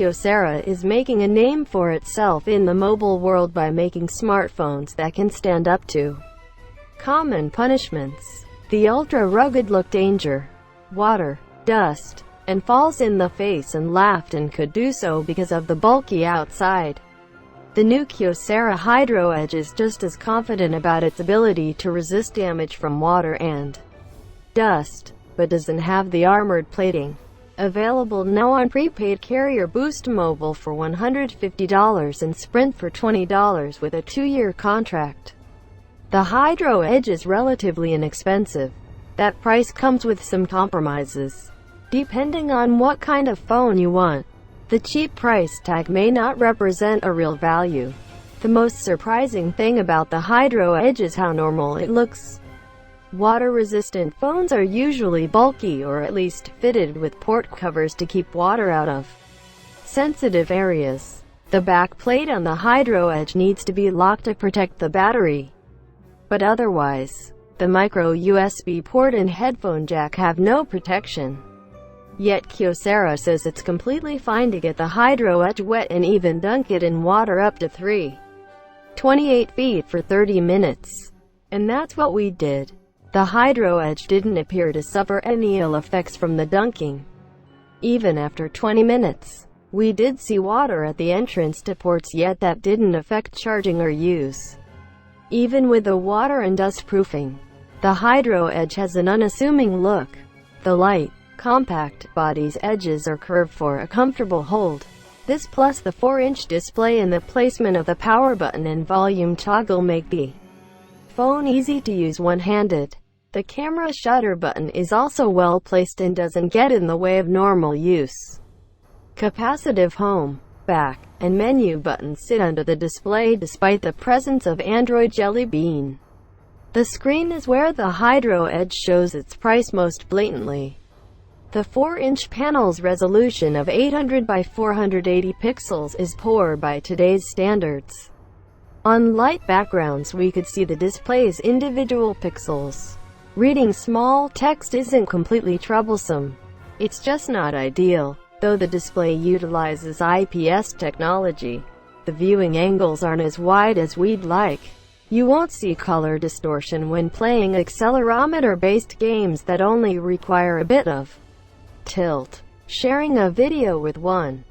Kyocera is making a name for itself in the mobile world by making smartphones that can stand up to common punishments. The ultra-rugged look danger, water, dust, and falls in the face and laughed and could do so because of the bulky outside. The new Kyocera Hydro Edge is just as confident about its ability to resist damage from water and dust, but doesn't have the armored plating. Available now on prepaid carrier Boost Mobile for $150 and Sprint for $20 with a 2-year contract. The Hydro Edge is relatively inexpensive. That price comes with some compromises, depending on what kind of phone you want. The cheap price tag may not represent a real value. The most surprising thing about the Hydro Edge is how normal it looks. Water-resistant phones are usually bulky or at least fitted with port covers to keep water out of sensitive areas. The back plate on the Hydro Edge needs to be locked to protect the battery, but otherwise, the micro USB port and headphone jack have no protection. Yet Kyocera says it's completely fine to get the Hydro Edge wet and even dunk it in water up to 3.28 feet for 30 minutes. And that's what we did. The Hydro Edge didn't appear to suffer any ill effects from the dunking. Even after 20 minutes, we did see water at the entrance to ports, yet that didn't affect charging or use. Even with the water and dust proofing, the Hydro Edge has an unassuming look. The light, compact body's edges are curved for a comfortable hold. This plus the 4-inch display and the placement of the power button and volume toggle make the phone easy to use one-handed. The camera shutter button is also well placed and doesn't get in the way of normal use. Capacitive home, back, and menu buttons sit under the display despite the presence of Android Jelly Bean. The screen is where the Hydro Edge shows its price most blatantly. The 4-inch panel's resolution of 800 by 480 pixels is poor by today's standards. On light backgrounds we could see the display's individual pixels. Reading small text isn't completely troublesome. It's just not ideal. Though the display utilizes IPS technology, the viewing angles aren't as wide as we'd like. You won't see color distortion when playing accelerometer-based games that only require a bit of tilt. Sharing a video with 1